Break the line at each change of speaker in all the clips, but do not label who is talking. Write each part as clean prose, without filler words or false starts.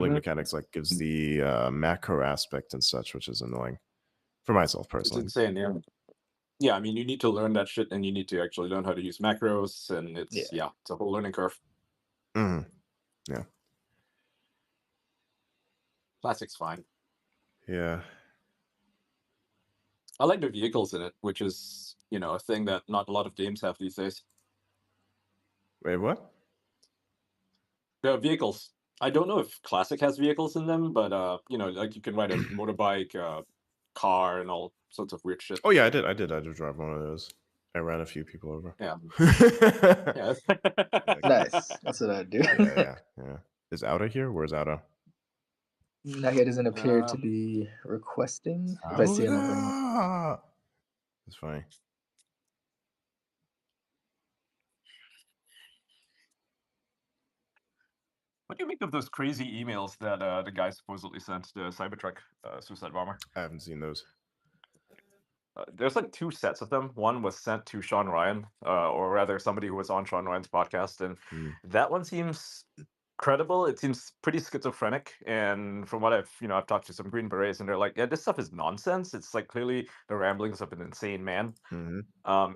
Like
Mhm.
mechanics like gives the macro aspect and such, which is annoying for myself
It's
personally.
insane, yeah. Yeah, I mean, you need to learn that shit, and you need to actually learn how to use macros, and
Yeah.
it's a whole learning curve.
Mhm. Yeah.
Classic's fine.
Yeah.
I like the vehicles in it, which is, a thing that not a lot of games have these days.
Wait, what?
The vehicles. I don't know if Classic has vehicles in them, but like you can ride a motorbike, car, and all sorts of weird shit.
Oh yeah, I did. I did drive one of those. I ran a few people over.
Yeah.
Yeah.
Yeah.
Nice. That's what I do.
Yeah. Is Auto here? Where's Auto?
Now he doesn't appear to
Um,
be requesting. If I see him, I'll bring him up.
Auto! It's funny.
What do you make of those crazy emails that the guy supposedly sent to Cybertruck Suicide Bomber?
I haven't seen those.
There's like two sets of them. One was sent to Sean Ryan, or rather somebody who was on Sean Ryan's podcast, and
Hmm.
that one seems credible. It seems pretty schizophrenic, and from what I've talked to some Green Berets, and they're like, yeah, this stuff is nonsense. It's like clearly the ramblings of an insane man.
Mhm.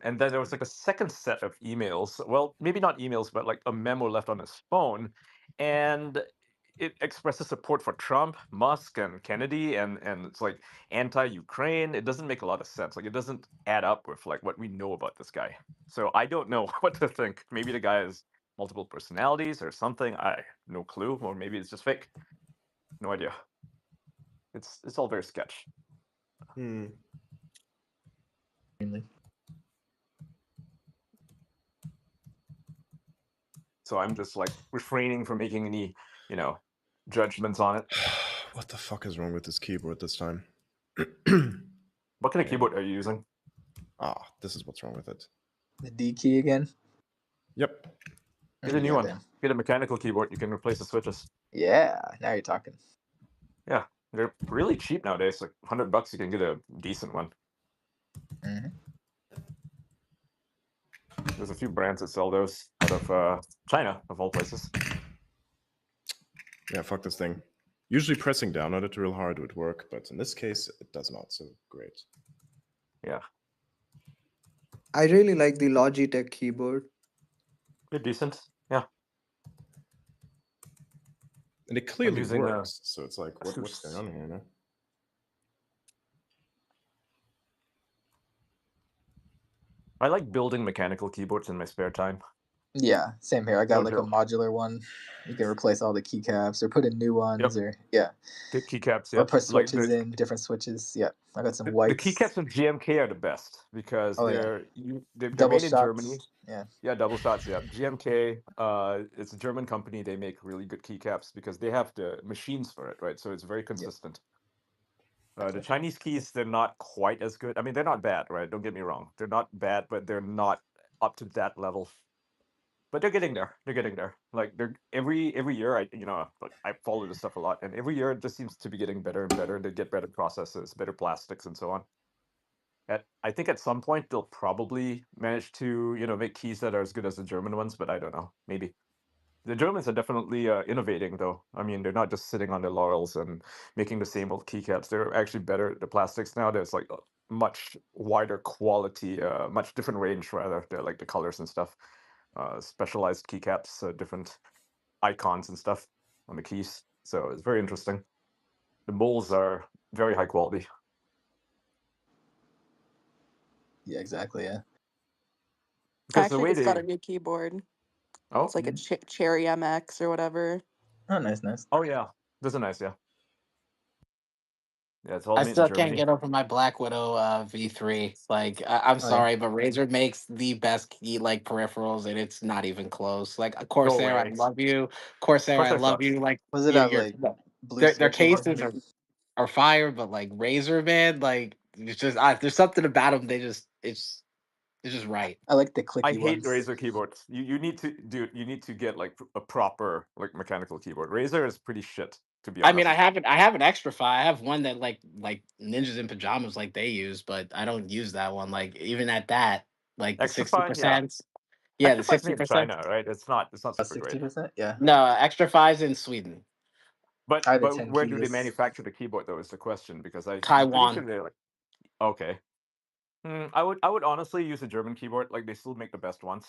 And then there was like a second set of emails. Well, maybe not emails, but like a memo left on his phone, and it expresses support for Trump, Musk, and Kennedy, and it's like anti-Ukraine. It doesn't make a lot of sense. Like it doesn't add up with like what we know about this guy. So I don't know what to think. Maybe the guy has multiple personalities or something. I no clue. Or maybe it's just fake. No idea. It's all very sketch.
Hmm.
Mainly.
So I'm just like refraining from making any, judgments on it.
What the fuck is wrong with this keyboard this time?
What kind of keyboard are you using?
This is what's wrong with it.
The D key again.
Yep.
Get a new one.
Goddamn.
Get a mechanical keyboard. You can replace the switches.
Yeah. Now you're talking.
Yeah, they're really cheap nowadays. Like $100, you can get a decent one.
Mhm.
There's a few brands that sell those out of China, of all places.
Yeah, fuck this thing. Usually pressing down on it real hard would work, but in this case, it does not. So great.
Yeah,
I really like the Logitech keyboard.
they're decent. Yeah,
And it clearly
using,
works. So it's like, what's
Asus.
going on here? No?
I like building mechanical keyboards in my spare time.
Yeah, same here. I got
No
like a
joke.
modular one. You can replace all the keycaps or put in new ones, or
Get keycaps.
or
Yep.
put
Like
switches in, different switches. Yeah, I got some
the
whites.
keycaps from GMK are the best because
Oh, yeah.
they're
Double
made in
shots.
Germany.
Yeah.
Yeah, double shots. Yeah, GMK. It's a German company. They make really good keycaps because they have the machines for it, right? So it's very consistent. The Chinese keys, they're not quite as good. I mean, they're not bad, right? Don't get me wrong. They're not bad, but they're not up to that level. But they're getting there. They're getting there. Like they're every year. I follow this stuff a lot, and every year it just seems to be getting better and better. They get better processes, better plastics, and so on. I think at some point they'll probably manage to make keys that are as good as the German ones, but I don't know. Maybe. The Germans are definitely innovating, though. I mean, they're not just sitting on their laurels and making the same old keycaps. They're actually better at the plastics now. There's like a much wider quality, much different range, rather. They're like the colors and stuff. Specialized keycaps, different icons and stuff on the keys. So it's very interesting. The molds are very high quality.
Yeah, exactly. Yeah.
Because the
Actually,
way
just got a
they.
new keyboard.
Oh,
It's like a Cherry MX or whatever.
Oh, nice.
oh yeah. Those are nice, yeah. Yeah, it's all
I
made in
still can't
Germany.
get over my Black Widow V3. Like, I'm
yeah.
sorry, but Razer makes the best key like peripherals, and it's not even close. Like Corsair, I
way.
love you. Corsair, I
Corsair
love
sucks.
you. Like,
Was it
you're,
at
you're
like blue
their
switches?
cases are fire, but like Razer, man, like it's just there's something about them. It's just right.
I like the clicky
I hate
ones.
Razer keyboards. You need to you need to get like a proper like mechanical keyboard. Razer is pretty shit, to be
I
honest.
mean, I have an extra file. I have one that like ninjas in pajamas like they use, but I don't use that one. Like even at that, like the
Extra fine,
60%. Yeah, the
Extra fine's made in
60%.
China, right? It's not super great.
60%. Yeah.
No, extra fives in Sweden.
But
I have a
but
10
where do they
keyless.
manufacture the keyboard though? Is the question because I'm pretty
Taiwan.
sure they're like okay. I would honestly use a German keyboard. Like they still make the best ones.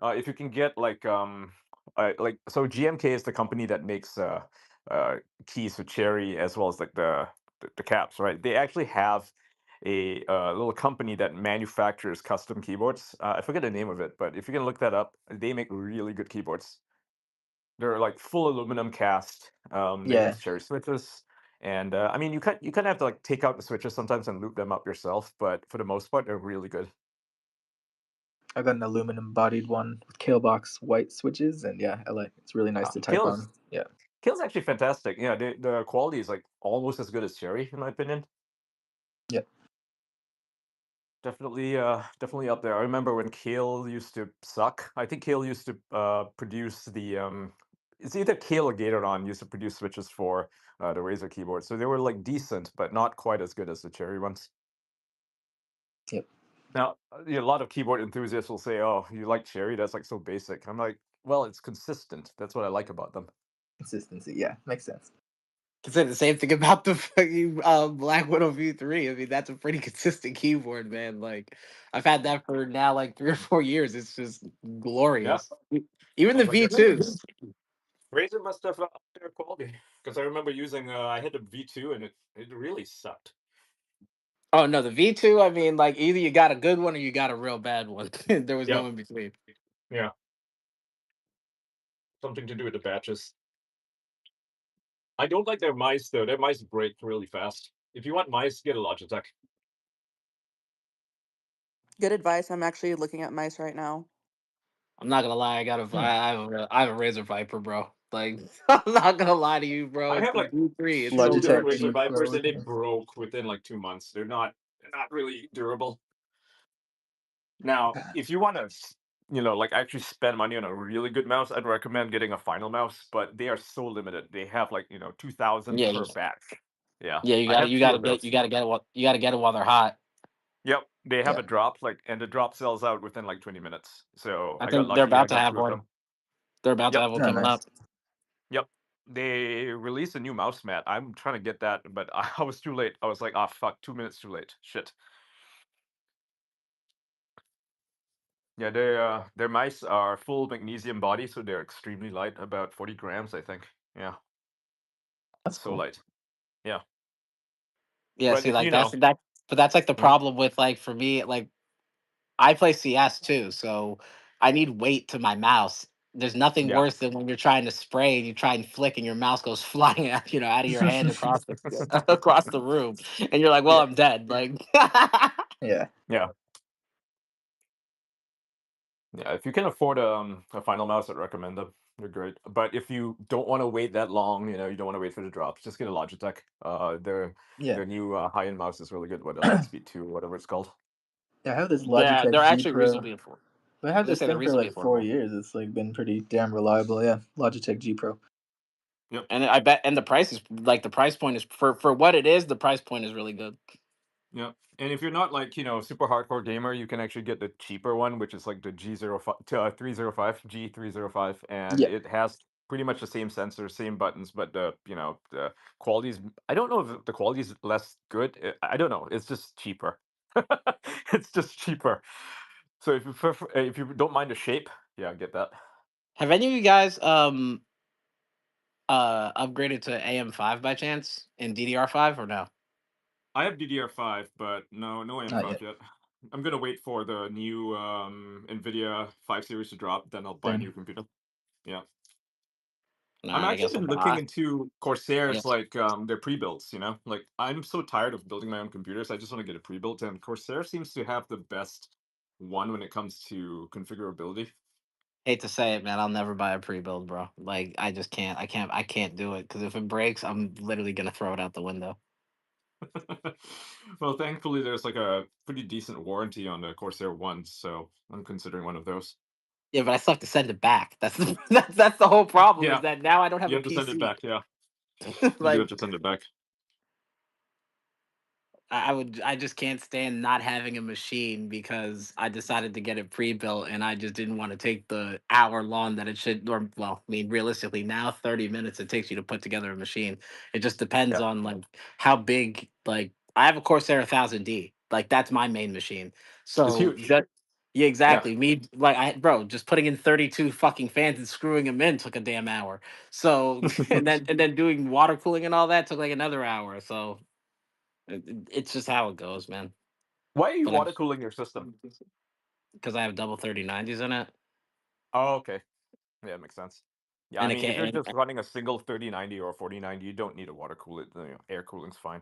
If you can get like so GMK is the company that makes keys for Cherry as well as like the caps, right? They actually have a little company that manufactures custom keyboards. I forget the name of it, but if you can look that up, they make really good keyboards. They're like full aluminum cast. They
Yeah,
use Cherry switches. And I mean, you kind of have to like take out the switches sometimes and loop them up yourself, but for the most part, they're really good.
I got an aluminum bodied one with Kalebox white switches, and yeah, I like it's really nice to type
Kale
on.
is
Yeah,
Kale's actually fantastic. Yeah, the quality is like almost as good as Cherry, in my opinion.
yeah.
Definitely up there. I remember when Kale used to suck. I think Kale used to produce the it's either Kale or Gatoron used to produce switches for the Razer keyboard. So they were like decent, but not quite as good as the Cherry ones.
Yep.
Now, a lot of keyboard enthusiasts will say, "Oh, you like Cherry? That's like so basic." I'm like, well, it's consistent. That's what I like about them.
Consistency. Yeah, makes sense.
Can say the same thing about the fucking Black Widow V3. I mean, that's a pretty consistent keyboard, man. Like, I've had that for now like 3 or 4 years. It's just glorious. Even the
But yeah,
V2s.
Razer must have upped their quality because I remember using. I had a V2 and it really sucked.
Oh no, the V2. I mean, like either you got a good one or you got a real bad one. There was no in between.
Yeah. Something to do with the batches. I don't like their mice though. Their mice break really fast. If you want mice, get a Logitech.
Good advice. I'm actually looking at mice right now.
I'm not gonna lie. I have a Razer Viper, bro. Like, I'm not gonna lie to you, bro.
I
It's
have,
the
like,
V3. It's
Two
so
different
Logitech
good.
Razer Vipers
Pro,
and they
yeah.
broke within like 2 months. They're not really durable. Now, if you want to, like actually spend money on a really good mouse, I'd recommend getting a Final mouse. But they are so limited. They have like 2,000
Yeah,
per batch. Yeah,
yeah.
I have
You
two
gotta
of those.
get it while they're hot.
Yep, they have
Yeah.
a drop and the drop sells out within like 20 minutes. So
I
I got
think they're
lucky. I
about to
got
have
two of
one.
them.
They're about to
Yep.
have one
Oh,
coming
nice.
up.
Yep. They released a new mouse mat. I'm trying to get that, but I was too late. I was like, ah, fuck, 2 minutes too late. Shit. Yeah, their mice are full magnesium body, so they're extremely light, about 40 grams, I think. Yeah,
That's
so
cool.
light. Yeah,
Yeah,
but
see,
if
like but that's like the
Mhm.
problem with like for me, like I play CS too, so I need weight to my mouse. There's nothing
Yeah.
worse than when you're trying to spray and you try and flick and your mouse goes flying out, out of your hand across the across the room, and you're like, "Well,
Yeah.
I'm dead." Like,
Yeah.
Yeah. Yeah, if you can afford a Final mouse, I'd recommend them. They're great. But if you don't want to wait that long, you don't want to wait for the drops, just get a Logitech. Their
Yeah.
their new high-end mouse is really good. What the Lightspeed 2, whatever it's called.
Yeah, I have this
yeah,
Logitech
they're
G
actually
Pro.
reasonably affordable.
I
I
had
was
this
gonna say they're
thing for
reasonably
like 4
affordable.
years. It's like been pretty damn reliable. Yeah, Logitech G Pro.
Yep.
And I bet, and the price is like the price point is for what it is. The price point is really good.
Yeah. And if you're not like, super hardcore gamer, you can actually get the cheaper one, which is like the G05 305 G305, and
Yeah.
it has pretty much the same sensor, same buttons, but the quality is, I don't know if the quality is less good. I don't know. It's just cheaper. It's just cheaper. So if you don't mind the shape, yeah, get that.
Have any of you guys upgraded to AM5 by chance in DDR5 or no?
I have DDR5, but no
Not
M5
yet.
yet. I'm gonna wait for the new NVIDIA 5 series to drop, then I'll buy a
Then
new computer. Yeah.
No,
I'm
I
actually
guess
been
I'm
looking into Corsair's
yes.
like their pre-builds, Like I'm so tired of building my own computers. I just want to get a pre-built, and Corsair seems to have the best one when it comes to configurability.
Hate to say it, man. I'll never buy a pre-build, bro. Like I just can't. I can't do it because if it breaks, I'm literally gonna throw it out the window.
Well, thankfully there's like a pretty decent warranty on the Corsair ones, so I'm considering one of those.
Yeah, but I still have to send it back. That's that's the whole problem.
Yeah.
Is that now I don't have
You
a
have to send it
PC.
back, yeah. You do have
Like
to send it back.
I just can't stand not having a machine because I decided to get it pre-built and I just didn't want to take the hour long that it should, or well, I mean realistically now 30 minutes it takes you to put together a machine. It just depends
Yeah.
on like how big, like I have a Corsair 1000D. Like that's my main machine. So
huge.
that yeah, exactly. Me like bro, just putting in 32 fucking fans and screwing them in took a damn hour. So and then doing water cooling and all that took like another hour. So it's just how it goes, man.
Why are you
But
water cooling your system?
because I have double 3090s in it,
Oh, okay. Yeah, makes sense. Yeah, I
and it
mean, if you're
can't.
just running a single 3090 or 4090, you don't need a water cool it. Air cooling's fine.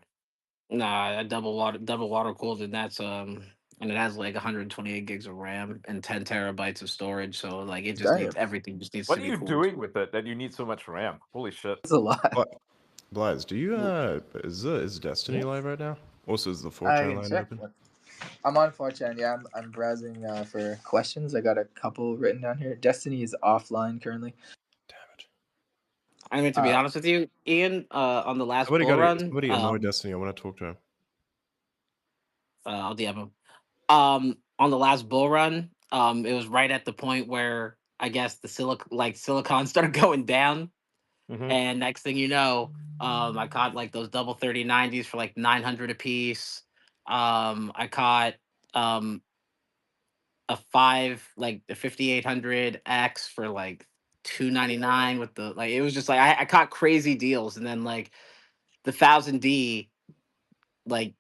Nah, I double water cooled, and that's and it has like 128 gigs of RAM and 10 terabytes of storage. So like it just
Damn,
needs everything just needs
What
to
are
be
you
cooled.
doing with it that you need so much RAM? Holy shit.
that's a lot.
Blaz, do you is Destiny live right now? Also, is the 4chan
I
line
checked.
open?
I'm on 4chan. Yeah, I'm browsing for questions. I got a couple written down here. Destiny is offline currently.
Damn it!
I mean, to be
Uh,
honest with you, Ian, on the last
Somebody
bull run,
somebody annoy Destiny. I want to talk to him.
I'll DM him. On the last bull run, it was right at the point where I guess the silicon started going down.
Mhm.
And next thing you know, I caught like those double 3090s for like 900 a piece. I caught a like the 5800X for like 299 with the like it was just like I caught crazy deals, and then like the 1000D, like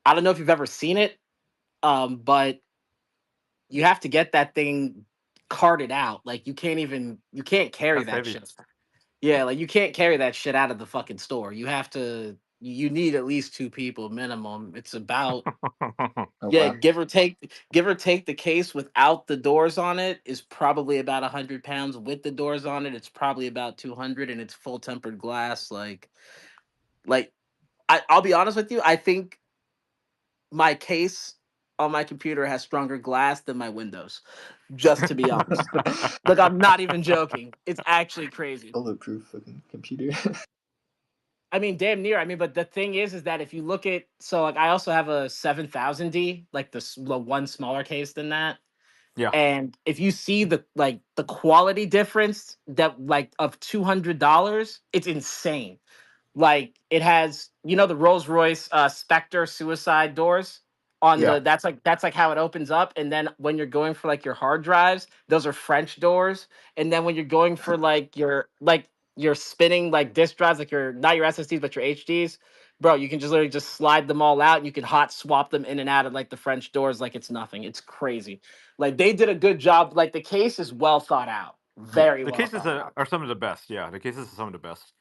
I don't know if you've ever seen it, but you have to get that thing carted out. Like you can't carry
That's
that
heavy.
shit. Yeah, like you can't carry that shit out of the fucking store. You have to. You need at least two people minimum. It's about
oh,
yeah,
wow.
give or take. The case without the doors on it is probably about 100 pounds. With the doors on it, it's probably about 200, and it's full tempered glass. Like I'll be honest with you. I think my case on my computer has stronger glass than my Windows. Just to be honest. Like I'm not even joking. It's actually crazy.
Bulletproof fucking computer.
I mean, damn near. I mean, but the thing is that if you look at like I also have a 7000D, like the one smaller case than that.
Yeah.
And if you see the quality difference that like of $200, it's insane. Like it has, the Rolls Royce Spectre suicide doors on
Yeah.
that's like how it opens up. And then when you're going for like your hard drives, those are French doors. And then when you're going for like your spinning like disk drives, like your not your SSDs but your HDs, bro, you can just literally just slide them all out and you can hot swap them in and out of like the French doors like it's nothing. It's crazy. Like they did a good job. Like the case is well thought out. Very
The
well
cases
thought out.
are some of the best. Yeah, the cases are some of the best.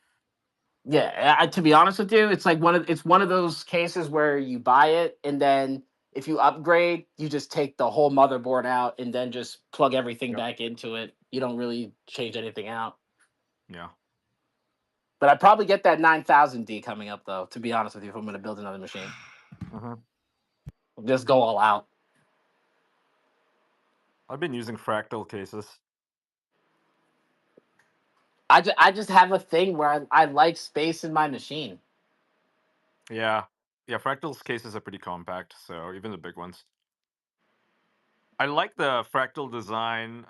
Yeah, to be honest with you, it's like it's one of those cases where you buy it and then if you upgrade, you just take the whole motherboard out and then just plug everything
Yep.
back into it. You don't really change anything out.
Yeah.
But I'd probably get that 9000D coming up though, to be honest with you, if I'm going to build another machine.
Mhm.
Just go all out.
I've been using fractal cases.
I just have a thing where I like space in my machine.
Yeah. Yeah, fractal's cases are pretty compact, so even the big ones. I like the fractal design.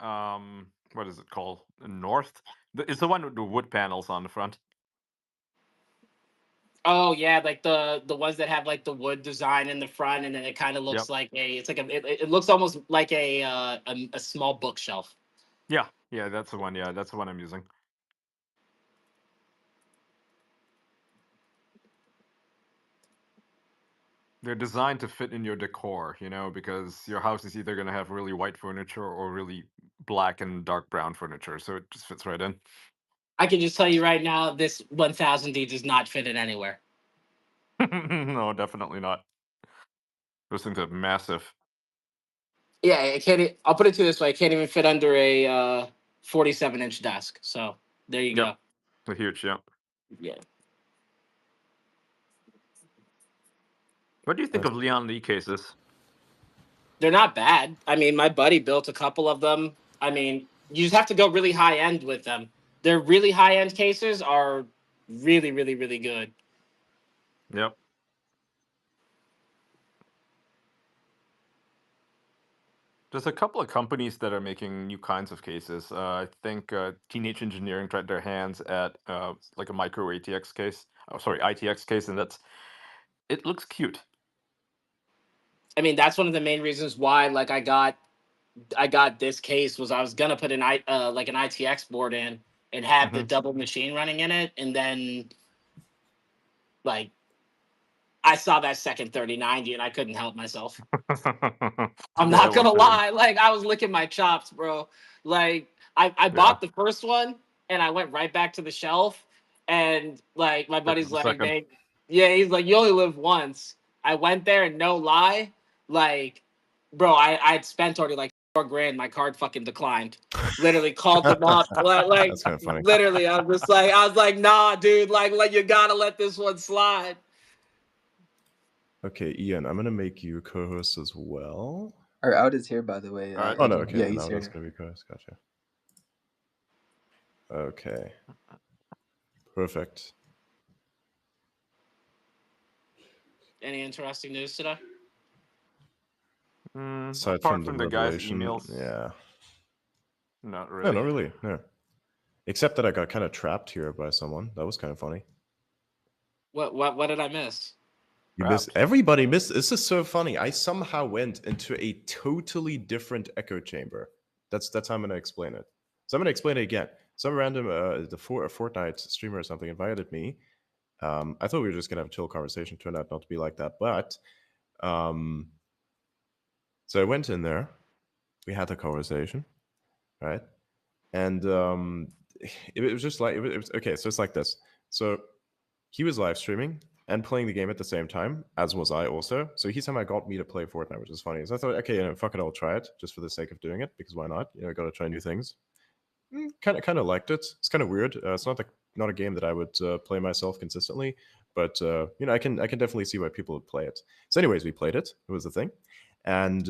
What is it called? North. It's the one with the wood panels on the front.
Oh yeah, like the ones that have like the wood design in the front, and then it kind of looks
Yep.
like it looks almost like a small bookshelf.
Yeah, that's the one. Yeah, that's the one I'm using. They're designed to fit in your decor, because your house is either going to have really white furniture or really black and dark brown furniture, so it just fits right in.
I can just tell you right now, this 1000D does not fit in anywhere.
No, definitely not. Those things are massive.
Yeah, it can't. I'll put it to you this way: it can't even fit under a 47-inch desk. So there you
Yep. They're huge, yeah.
go. Yeah.
What do you think of Leon Lee cases?
They're not bad. I mean, my buddy built a couple of them. I mean, you just have to go really high end with them. Their really high end cases are really, really, really good.
Yep. There's a couple of companies that are making new kinds of cases. I think Teenage Engineering tried their hands at like a micro ATX case. Oh, sorry, ITX case, and it looks cute.
I mean, that's one of the main reasons why like I got this case was I was gonna put an like an ITX board in and have the
Mhm.
double machine running in it, and then like I saw that second 3090 and I couldn't help myself. I'm
Yeah,
not
it
gonna
was
lie, like I was licking my chops, bro. Like I bought the first one and I went right back to the shelf, and like my buddy's
the
like,
second.
man, yeah, he's like, you only live once. I went there and no lie, like, bro, I'd spent already like $4,000. My card fucking declined. Literally called them up, like
That's kind of funny.
literally, I was like, nah, dude, like you gotta let this one slide.
Okay, Ian, I'm gonna make you co-host as well.
Our out is here, by the way.
Alright.
Oh no,
Agent.
okay,
Yeah,
then
he's
now
here.
that's gonna be co-host. Gotcha. Okay. Perfect.
Any interesting news today?
Aside
Apart
from
the guy's
revelation,
emails,
yeah.
not
No,
really.
not really. No. Except that I got kind of trapped here by someone. That was kind of funny.
What did I miss?
You missed.
Trapped.
Everybody missed. This is so funny. I somehow went into a totally different echo chamber. That's how I'm gonna explain it. So I'm gonna explain it again. Some random a Fortnite streamer or something invited me. I thought we were just gonna have a chill conversation. Turned out not to be like that. But so I went in there. We had the conversation, right? And it was just like it was okay. So it's like this. So he was live streaming and playing the game at the same time, as was I also. So he somehow got me to play Fortnite, which is funny. So I thought, okay, fuck it, I'll try it just for the sake of doing it, because why not? I got to try new things. Kind of liked it. It's kind of weird. It's not a game that I would play myself consistently, but I can definitely see why people would play it. So, anyways, we played it. It was the thing. And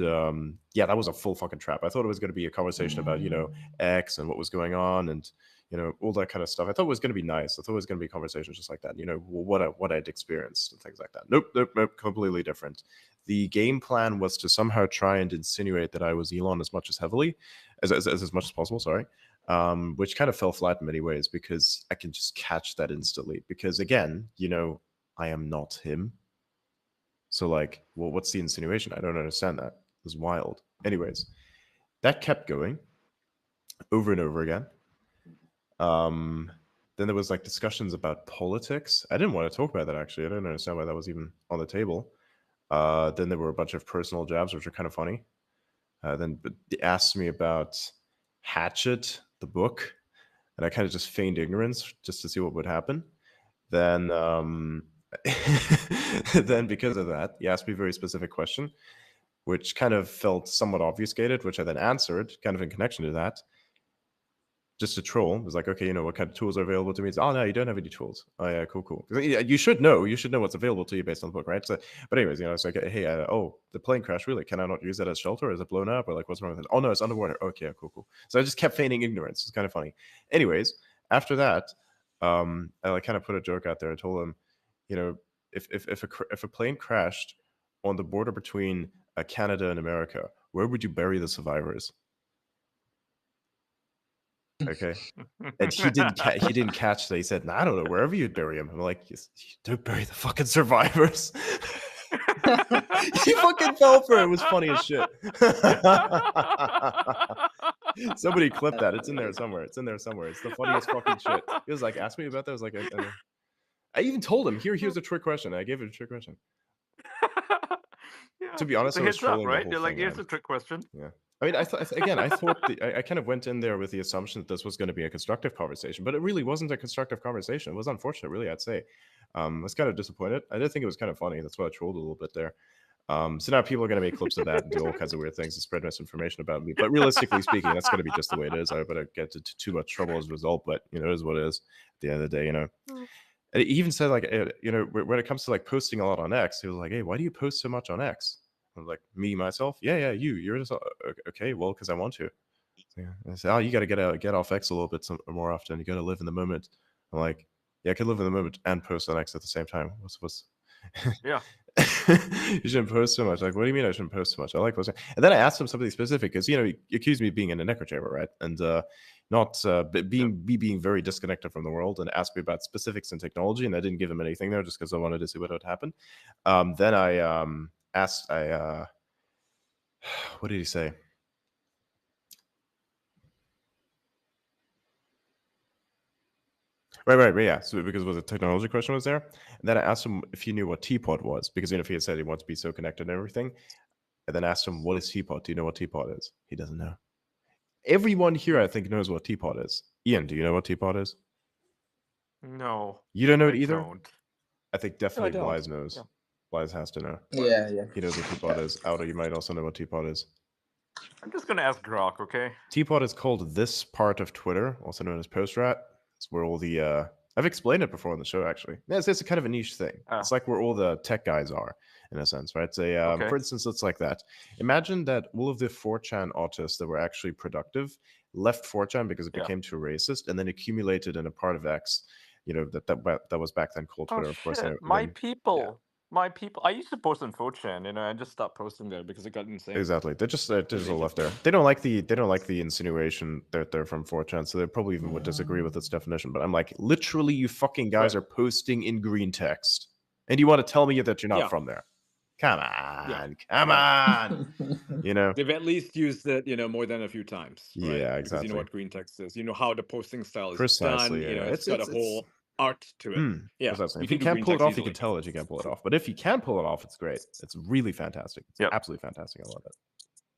yeah, that was a full fucking trap. I thought it was going to be a conversation about X and what was going on and all that kind of stuff. I thought it was going to be nice. I thought it was going to be conversations just like that. What I'd experienced and things like that. Nope, completely different. The game plan was to somehow try and insinuate that I was Elon as much as much as possible. Sorry, which kind of fell flat in many ways because I can just catch that instantly. Because again, I am not him. So, like, well, what's the insinuation? I don't understand that. It was wild. Anyways, that kept going over and over again. Then there was like discussions about politics. I didn't want to talk about that, actually. I don't understand why that was even on the table. Then there were a bunch of personal jabs, which are kind of funny. Then they asked me about Hatchet, the book, and I kind of just feigned ignorance just to see what would happen. Then then because of that, he asked me a very specific question, which kind of felt somewhat obfuscated, which I then answered kind of in connection to that. Just a troll. It was like, okay, what kind of tools are available to me? It's, oh, no, you don't have any tools. Oh, yeah, cool. You should know what's available to you based on the book, right? So, but anyways, it's like, hey, the plane crashed, really? Can I not use that as shelter? Is it blown up? Or like, what's wrong with it? Oh, no, it's underwater. Okay, cool. So I just kept feigning ignorance. It's kind of funny. Anyways, after that, I like kind of put a joke out there. I told him, if a plane crashed on the border between Canada and America, where would you bury the survivors? Okay, and he didn't catch that. He said, "Nah, I don't know, wherever you'd bury him." I'm like, you don't bury the fucking survivors. He fucking fell for it. It was funny as shit. Somebody clip that. It's in there somewhere. It's the funniest fucking shit. He was like, ask me about that. I was like, I even told him, here's a trick question. I gave it a trick question.
Yeah,
To be honest,
it's a
I was
heads up,
trolling the
right?
whole
They're like,
thing,
here's
man.
a trick question.
Yeah. I mean, I thought I kind of went in there with the assumption that this was going to be a constructive conversation, but it really wasn't a constructive conversation. It was unfortunate, really, I'd say. I was kind of disappointed. I did think it was kind of funny. That's why I trolled a little bit there. So now people are going to make clips of that and do all kinds of weird things to spread misinformation about me. But realistically speaking, that's going to be just the way it is. I better get into too much trouble as a result, but it is what it is. At the end of the day, And he even said, like, when it comes to like posting a lot on X, he was like, "Hey, why do you post so much on X?" I was like, "Me, myself? Yeah, you're just okay. Well, because I want to." So, yeah. I said, "Oh, you got to get off X a little bit more often. You got to live in the moment." I'm like, "Yeah, I can live in the moment and post on X at the same time." What's
Yeah.
You shouldn't post so much. Like, what do you mean I shouldn't post so much? I like posting. And then I asked him something specific because he accused me of being in an echo chamber, right? And not being very disconnected from the world, and asked me about specifics in technology, and I didn't give him anything there just because I wanted to see what would happen. Then I asked, what did he say? Right, yeah. So because the technology question was there, and then I asked him if he knew what Teapot was, because if he had said he wants to be so connected and everything, and then asked him what is Teapot? Do you know what Teapot is? He doesn't know. Everyone here, I think, knows what Teapot is. Ian, do you know what Teapot is?
No.
You don't know it
I
either.
don't.
I think definitely
don't.
Wise knows.
Yeah.
Wise has to know.
Yeah.
He knows what Teapot is. Outer, you might also know what Teapot is.
I'm just gonna ask Grok, okay?
Teapot is called this part of Twitter, also known as PostRat. It's where all the I've explained it before on the show, actually. Yeah, it's a kind of a niche thing. It's like where all the tech guys are, in a sense, right? Say,
Okay.
for instance, it's like that. Imagine that all of the 4chan artists that were actually productive left 4chan because it became too racist, and then accumulated in a part of X, that was back then called Twitter,
Oh,
of course.
shit.
And
My
then-
people. My people. I used to post on 4chan, I just stopped posting there because it got insane.
Exactly. They're just all left there. They don't like the insinuation that they're from 4chan, so they probably even would disagree with its definition. But I'm like, literally, you fucking guys are posting in green text, and you want to tell me that you're not from there? Come on, come on.
They've at least used it, more than a few times. Right?
Yeah,
Because
exactly.
you know what green text is. You know how the posting style is
Precisely,
done.
yeah.
It's got a whole art to it. Yeah.
Precisely. If
can
you
do
can't
green
pull it
text
off, you can
easily.
tell that you can't pull it off. But if you can pull it off, it's great. It's really fantastic. It's absolutely fantastic. I love it.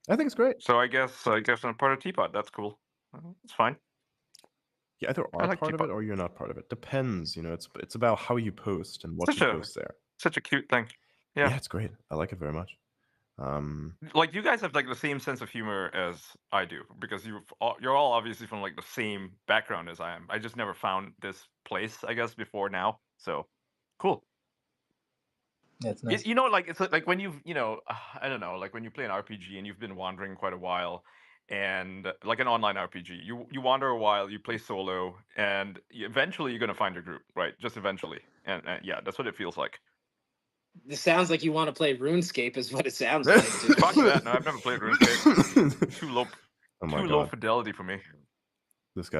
I think it's great.
So I guess I'm part of Teapot. That's cool. It's fine.
You either
I
are
like
part of
Teapot.
it or you're not part of it. Depends. It's about how you post and what
Such
you
a-
post there.
Such a cute thing.
Yeah,
Yeah.
it's great. I like it very much.
Like you guys have like the same sense of humor as I do because you're all obviously from like the same background as I am. I just never found this place, I guess, before now. So cool.
That's nice.
Like it's like when you've I don't know, like when you play an RPG and you've been wandering quite a while, and like an online RPG, you wander a while, you play solo, and eventually you're gonna find your group, right? Just eventually, and yeah, that's what it feels like.
This sounds like you want to play RuneScape, is what it sounds like. dude.
Fuck that! No, I've never played RuneScape. Too low
Oh my
Too low
god,
fidelity for me.
this guy.